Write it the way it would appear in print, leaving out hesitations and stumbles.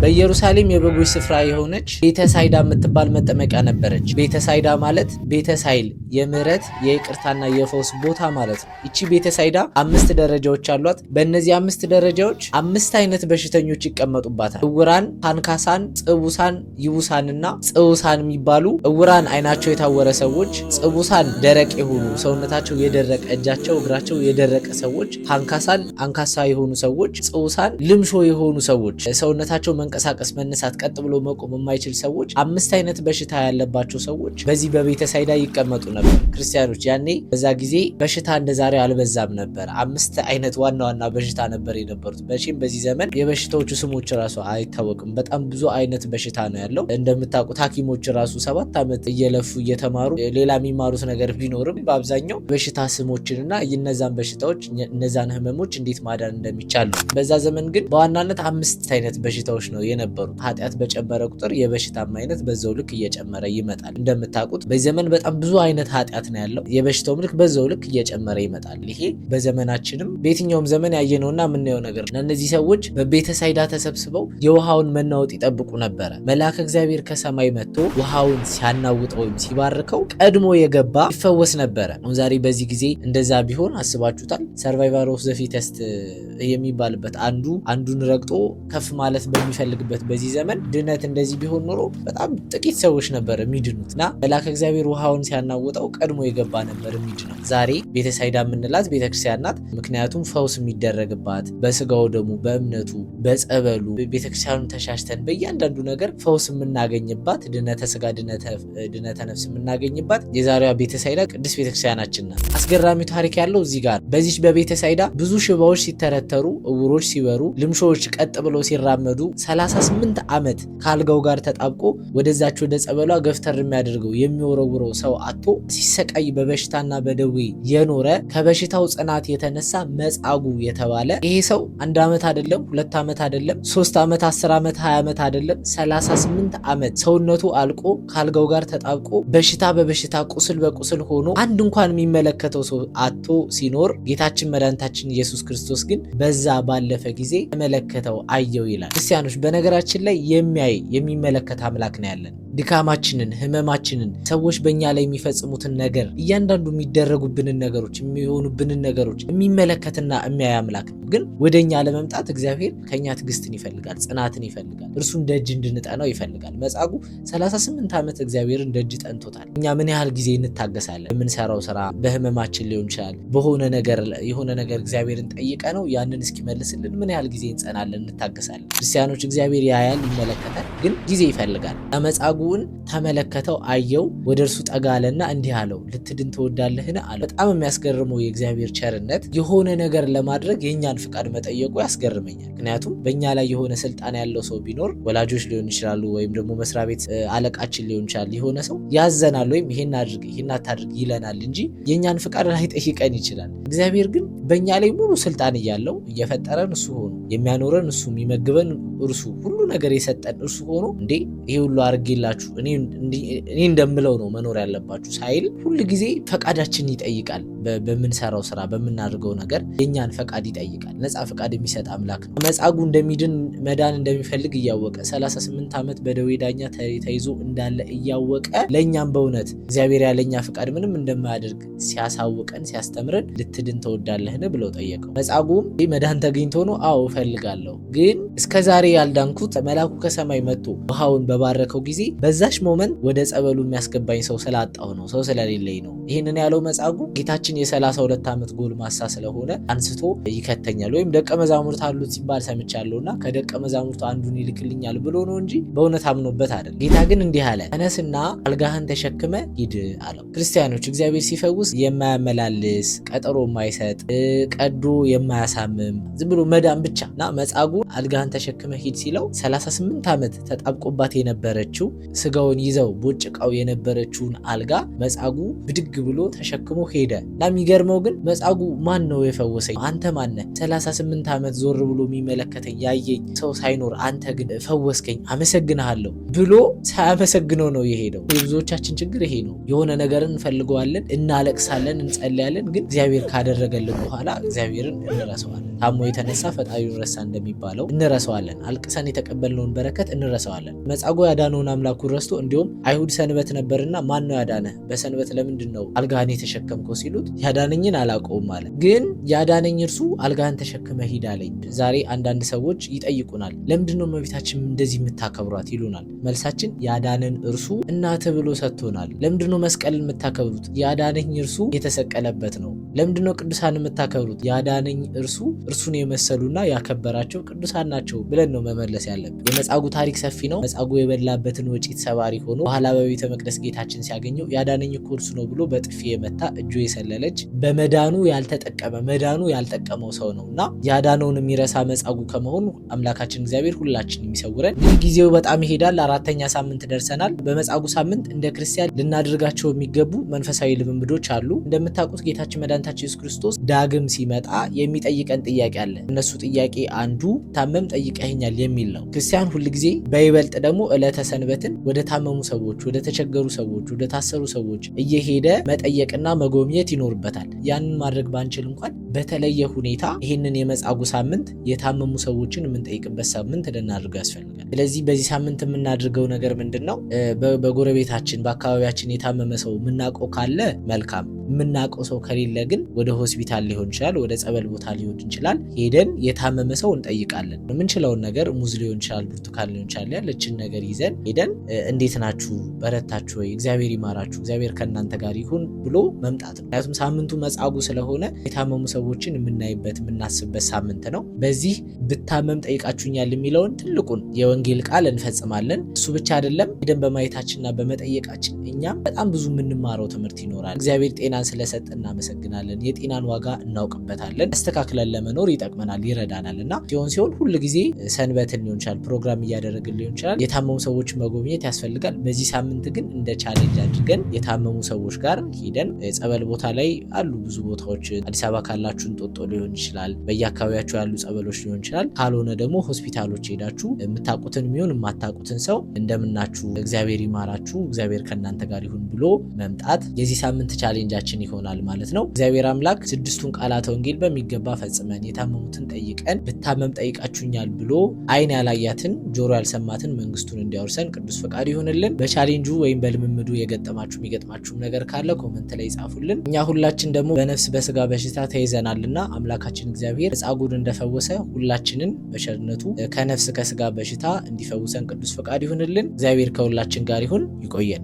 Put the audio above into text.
በኢየሩሳሌም የበጎች ስፍራ የሆነች ቤተሳይዳ የምትባል መጠመቂያ ነበረች። ቤተሳይዳ ማለት ቤተሳይል የምህረት የይቅርታና የፈውስ ቦታ ማለት ነው። ይቺ ቤተሳይዳ 5 ደረጃዎች አሏት። በእነዚህ 5 ደረጃዎች 5 አይነት በሽተኞች ይቀመጡባታል። እውራን፣ አንካሳን፣ ጽቡሳን፣ ይቡሳንና ጽውሳን የሚባሉ እውራን አይናቸው የታወረ ሰዎች፣ ጽቡሳን ደረቅ የሆኑ ሰውነታቸው የደረቀ እጃቸው እግራቸው የደረቀ ሰዎች፣ አንካሳን አንካሳ የሆኑ ሰዎች፣ ጽውሳን ልምሾ የሆኑ ሰዎች፣ ሰውነታቸው መንቀሳቀስ መነሳት ቀጥ ብሎ መቆም የማይችል ሰዎች፣ 5 አይነት በሽታ ያለባቸው ሰዎች በዚህ በቤተሳይዳ ይቀመጡ ነበር። ክርስቲያኖች ያኔ በዛ ጊዜ በሽታ እንደዛሬ አልበዛም ነበር። 5 አይነት ዋና ዋና በሽታ ነበር የነበሩት። መቼም በዚህ ዘመን የበሽታዎቹ ስሞች ራሱ አይታወቅም። በጣም ብዙ አይነት በሽታ ነው ያለው። እንደምታውቁት ሐኪሞች ራሱ 7 ዓመት እየለፉ እየተማሩ ሌላ የሚማሩት ነገር ቢኖርም በአብዛኛው በሽታ ስሞችንና እነዛን በሽታዎች እነዛን ህመሞች እንዴት ማዳን እንደሚቻል ነው። በዛ ዘመን ግን በዋናነት 5 አይነት በሽታዎች ነው የነበሩት። ኃጢአት በጨመረ ቁጥር የበሽታም አይነት በዛው ልክ እየጨመረ ይመጣል። እንደምታውቁት በዚህ ዘመን በጣም ብዙ አይነት ኃጢአት ነው ያለው። የበሽታው ልክ በዛው ልክ እየጨመረ ይመጣል። ይሄ በዘመናችንም በየትኛውም ዘመን ያየነውና የምናየው ነገር ነው። እነዚህ ሰዎች በቤተሳይዳ ተሰብስበው የውሃውን መናወጥ ይጠብቁ ነበረ። መልአከ እግዚአብሔር ከሰማይ መጥቶ ውሃውን ሲያናውጠው ወይም ሲባርከው ቀድሞ የገባ ይፈወስ ነበረ። አሁን ዛሬ በዚህ ጊዜ እንደዛ ቢሆን አስባችሁታል? ሰርቫይቫል ኦፍ ዘ ፊተስት የሚባልበት አንዱን ረግጦ ከፍ ማለት በሚፈልግበት በዚህ ዘመን ድነት እንደዚህ ቢሆን ኖሮ በጣም ጥቂት ሰዎች ነበር የሚድኑት እና መልአከ እግዚአብሔር ውሃውን ሲያናውጠው ቀድሞ የገባ ነበር የሚድነው። ዛሬ ቤተሳይዳ የምንላት ቤተክርስቲያን ናት። ምክንያቱም ፈውስ የሚደረግባት በስጋው ደሙ በእምነቱ በጸበሉ ቤተክርስቲያኑ ተሻሽተን በእያንዳንዱ ነገር ፈውስ የምናገኝባት ድነተ ስጋ ድነተ ነፍስ የምናገኝባት የዛሬዋ ቤተሳይዳ ቅድስት ቤተክርስቲያናችን ናት። አስገራሚ ታሪክ ያለው እዚህ ጋር በዚች በቤተሳይዳ ብዙ ሽባዎች ሲተረተሩ፣ እውሮች ሲበሩ፣ ልምሾዎች ቀጥ ብለው ሲራመዱ 38 ዓመት ከአልጋው ጋር ተጣብቆ ወደዛች ወደ ጸበሏ ገፍተር የሚያደርገው የሚወረውረው ሰው አጥቶ ሲሰቃይ በበሽታና በደዌ የኖረ ከበሽታው ጽናት የተነሳ መጻጉዕ የተባለ ይሄ ሰው 1 ዓመት አይደለም 2 ዓመት አይደለም 3 ዓመት 10 ዓመት 20 ዓመት አይደለም 38 ዓመት ሰውነቱ አልቆ ከአልጋው ጋር ተጣብቆ በሽታ በበሽታ ቁስል በቁስል ሆኖ አንድ እንኳን የሚመለከተው ሰው አጥቶ ሲኖር ጌታችን መድኃኒታችን ኢየሱስ ክርስቶስ ግን በዛ ባለፈ ጊዜ ተመለከተው አየው ይላል። ክርስቲያኖች በነገራችን ላይ የሚመለከት አምላክ ነው ያለን። ድካማችንን፣ ህመማችንን፣ ሰዎች በእኛ ላይ የሚፈጽሙትን ነገር እያንዳንዱ የሚደረጉብንን ነገሮች የሚሆኑብንን ነገሮች የሚመለከትና የሚያይ አምላክ ነው። ግን ወደኛ ለመምጣት እግዚአብሔር ከኛ ትዕግስትን ይፈልጋል፣ ጽናትን ይፈልጋል። እርሱን ደጅ እንድንጠናው ይፈልጋል። መጻጉዕ 38 ዓመት እግዚአብሔርን ደጅ ጠንቶታል። እኛ ምን ያህል ጊዜ እንታገሳለን? የምንሰራው ስራ በህመማችን ሊሆን ይችላል። የሆነ ነገር እግዚአብሔርን ጠይቀ ነው ያንን እስኪመልስልን ምን ያህል ጊዜ እንጸናለን፣ እንታገሳለን? ክርስቲያኖች እግዚአብሔር ያያል፣ ይመለከታል፣ ግን ጊዜ ይፈልጋል። መጻጉዕን ተመለከተው፣ አየው፣ ወደ እርሱ ጠጋ አለና እንዲህ አለው፣ ልትድን ትወዳለህን አለው። በጣም የሚያስገርመው የእግዚአብሔር ቸርነት የሆነ ነገር ለማድረግ የእኛን ፍቃድ መጠየቁ ያስገርመኛል። ምክንያቱም በእኛ ላይ የሆነ ስልጣን ያለው ሰው ቢኖር ወላጆች ሊሆን ይችላሉ፣ ወይም ደግሞ መስሪያ ቤት አለቃችን ሊሆን ይችላል። የሆነ ሰው ያዘናል ወይም ይሄን አድርግ ይሄን አታድርግ ይለናል እንጂ የእኛን ፍቃድ ላይጠይቀን ይችላል። እግዚአብሔር ግን በእኛ ላይ ሙሉ ስልጣን እያለው እየፈጠረን እሱ ሆኖ የሚያኖረን እሱ የሚመግበን እርሱ ሁሉ ነገር የሰጠን እርሱ ሆኖ እንዴ ይሄ ሁሉ አድርጌላችሁ እኔ እንደምለው ነው መኖር ያለባችሁ ሳይል ሁሉ ጊዜ ፈቃዳችንን ይጠይቃል። በምንሰራው ስራ በምናደርገው ነገር የኛን ፈቃድ ይጠይቃል። ነፃ ፈቃድ የሚሰጥ አምላክ ነው። መጻጉዕ እንደሚድን መዳን እንደሚፈልግ እያወቀ 38 ዓመት በደዌ ዳኛ ተይዞ እንዳለ እያወቀ ለእኛም በእውነት እግዚአብሔር ያለኛ ፈቃድ ምንም እንደማያደርግ ሲያሳውቀን ሲያስተምረን ልትድን ትወዳለህን ብለው ጠየቀው። መጻጉዕም መዳን ተገኝቶ ነው አዎ እፈልጋለሁ፣ ግን እስከዛሬ ያልዳንኩት መልአኩ ከሰማይ መጥቶ ውሃውን በባረከው ጊዜ በዛሽ ሞመንት ወደ ጸበሉ የሚያስገባኝ ሰው ስላጣሁ ነው፣ ሰው ስለሌለኝ ነው። ይህንን ያለው መጻጉዕ ጌታችን የ32 ዓመት ጎልማሳ ስለሆነ አንስቶ ይከተኛል ወይም ደቀ መዛሙርት አሉት ሲባል ሰምቻለሁና ከደቀ መዛሙርቱ አንዱን ይልክልኛል ብሎ ነው እንጂ በእውነት አምኖበት አይደለም። ጌታ ግን እንዲህ አለ፣ ተነስና አልጋህን ተሸክመ ሂድ አለው። ክርስቲያኖች እግዚአብሔር ሲፈውስ የማያመላልስ ቀጠሮ የማይሰጥ ቀዶ የማያሳምም ዝም ብሎ መዳን ብቻ እና መጻጉዕ አልጋህን ተሸክመ ሂድ ሲለው 38 ዓመት ተጣብቆባት የነበረችው ስጋውን ይዘው ቦጭቃው የነበረችውን አልጋ መጻጉዕ ብድግ ብሎ ተሸክሞ ሄደ። እና የሚገርመው ግን መጻጉዕ ማን ነው የፈወሰኝ? አንተ ማነህ? 38 ዓመት ዞር ብሎ የሚመለከተኝ ያየኝ ሰው ሳይኖር አንተ ግን ፈወስከኝ፣ አመሰግንሃለሁ ብሎ ሳያመሰግነው ነው የሄደው። የብዙዎቻችን ችግር ይሄ ነው። የሆነ ነገርን እንፈልገዋለን፣ እናለቅሳለን፣ እንጸልያለን፣ ግን እግዚአብሔር ካደረገልን በኋላ እግዚአብሔርን እንረሳዋለን። ታሞ የተነሳ ፈጣሪውን ረሳ እንደሚባለው እንረሳዋለን። አልቅሰን የተቀበልነውን በረከት እንረሳዋለን። መጻጉዕ ያዳነውን አምላኩን ረስቶ እንዲሁም አይሁድ ሰንበት ነበርና ማን ነው ያዳነህ? በሰንበት ለምንድን ነው አልጋህን የተሸከምከው ሲሉት ያዳነኝን አላውቀውም አለ። ግን ያዳነኝ እርሱ አልጋህን ተሸክመ ሂድ አለኝ። ዛሬ አንዳንድ ሰዎች ይጠይቁናል፣ ለምንድን ነው እመቤታችን እንደዚህ የምታከብሯት ይሉናል። መልሳችን ያዳነን እርሱ እናት ብሎ ሰጥቶናል። ለምንድን ነው መስቀልን የምታከብሩት? ያዳነኝ እርሱ የተሰቀለበት ነው። ለምንድን ነው ቅዱሳን የምታከብሩት? ያዳነኝ እርሱ እርሱን የመሰሉና ያከበራቸው ቅዱሳን ናቸው ብለን ነው መመለስ ያለብን። የመጻጉዕ ታሪክ ሰፊ ነው። መጻጉዕ የበላበትን ወጪት ሰባሪ ሆኖ በኋላ በቤተ መቅደስ ጌታችን ሲያገኘው ያዳነኝ እኮ እርሱ ነው ብሎ በጥፊ የመታ እጁ የሰለለች በመዳኑ ያልተጠቀመ መዳኑ ያልጠቀመው ሰው ነው እና ያዳነውን የሚረሳ መጻጉዕ ከመሆኑ አምላካችን እግዚአብሔር ሁላችን የሚሰውረን። ጊዜው በጣም ይሄዳል። 4ኛ ሳምንት ደርሰናል። በመጻጉዕ ሳምንት እንደ ክርስቲያን ልናደርጋቸው የሚገቡ መንፈሳዊ ልምምዶች አሉ። እንደምታውቁት ጌታችን መድኃኒታችን ኢየሱስ ክርስቶስ ዳግም ሲመጣ የሚጠይቀን ጥያቄ አለ። እነሱ ጥያቄ አንዱ ታመም ጠይቀኸኛል የሚል ነው። ክርስቲያን ሁልጊዜ በይበልጥ ደግሞ ዕለተ ሰንበትን ወደ ታመሙ ሰዎች፣ ወደ ተቸገሩ ሰዎች፣ ወደ ታሰሩ ሰዎች እየሄደ መጠየቅና መጎብኘት ይኖርበታል። ያንን ማድረግ ባንችል እንኳን በተለየ ሁኔታ ይህንን የመጻጉዕ ሳምንት የታመሙ ሰዎችን የምንጠይቅበት ሳምንት ልናደርገው ያስፈልጋል። ስለዚህ በዚህ ሳምንት የምናደርገው ነገር ምንድን ነው? በጎረቤታችን በአካባቢያችን የታመመ ሰው የምናውቀው ካለ መልካም፣ የምናውቀው ሰው ከሌለ ግን ወደ ሆስፒታል ሊሆን ይችላል፣ ወደ ጸበል ቦታ ሊሆን ይችላል፣ ሄደን የታመመ ሰው እንጠይቃለን። የምንችለውን ነገር ሙዝ ሊሆን ይችላል፣ ብርቱካን ሊሆን ይችላል፣ ያለችን ነገር ይዘን ሄደን እንዴት ናችሁ? በረታችሁ ወይ? እግዚአብሔር ይማራችሁ፣ እግዚአብሔር ከእናንተ ጋር ይሁን ብሎ መምጣት ነው። ምክንያቱም ሳምንቱ መጻጉዕ ስለሆነ የታመሙ ሰዎችን የምናይበት የምናስብበት ሳምንት ነው። በዚህ ብታመም ጠይቃችሁኛል የሚለውን ትልቁን የወንጌል ቃል እንፈጽማለን። እሱ ብቻ አይደለም፣ ሄደን በማየታችንና በመጠየቃችን እኛም በጣም ብዙ የምንማረው ትምህርት ይኖራል። እግዚአብሔር ጤናን ስለሰጠ እናመሰግናለን። የጤናን ዋጋ እናውቅበታለን። አስተካክለን ለመኖር ይጠቅመናል፣ ይረዳናል እና ሲሆን ሁል ጊዜ ሰንበትን ሊሆን ይችላል፣ ፕሮግራም እያደረግን ሊሆን ይችላል፣ የታመሙ ሰዎች መጎብኘት ያስፈልጋል። በዚህ ሳምንት ግን እንደ ቻሌንጅ አድርገን የታመሙ ሰዎች ጋር ሄደን ጸበል ቦታ ላይ አሉ ብዙ ቦታዎች። አዲስ አበባ ካላችሁ እንጦጦ ሊሆን ይችላል፣ በየአካባቢያችሁ ያሉ ጸበሎች ሊሆን ይችላል። ካልሆነ ደግሞ ሆስፒታሎች ሄዳችሁ የምታውቁትን የሚሆን የማታውቁትን ሰው እንደምናችሁ፣ እግዚአብሔር ይማራችሁ፣ እግዚአብሔር ከእናንተ ጋር ይሁን ብሎ መምጣት የዚህ ሳምንት ቻሌንጃችን ይሆናል ማለት ነው። እግዚአብሔር አምላክ 6ቱን ቃላተ ወንጌል በሚገባ ፈጽመን የታመሙትን ጠይቀን ብታመም ጠይቃችሁኛል ብሎ ዓይን ያላያትን ጆሮ ያልሰማትን መንግስቱን እንዲያወርሰን ቅዱስ ፈቃድ ይሆንልን። በቻሌንጁ ወይም በልምምዱ የሚገጥማችሁም ነገር ካለ ኮመንት ላይ ጻፉልን። እኛ ሁላችን ደግሞ በነፍስ በስጋ በሽታ ተይዘናልና አምላካችን እግዚአብሔር መጻጉዕን እንደፈወሰ ሁላችንን በቸርነቱ ከነፍስ ከስጋ በሽታ እንዲፈውሰን ቅዱስ ፈቃድ ይሆንልን። እግዚአብሔር ከሁላችን ጋር ይሁን። ይቆየን።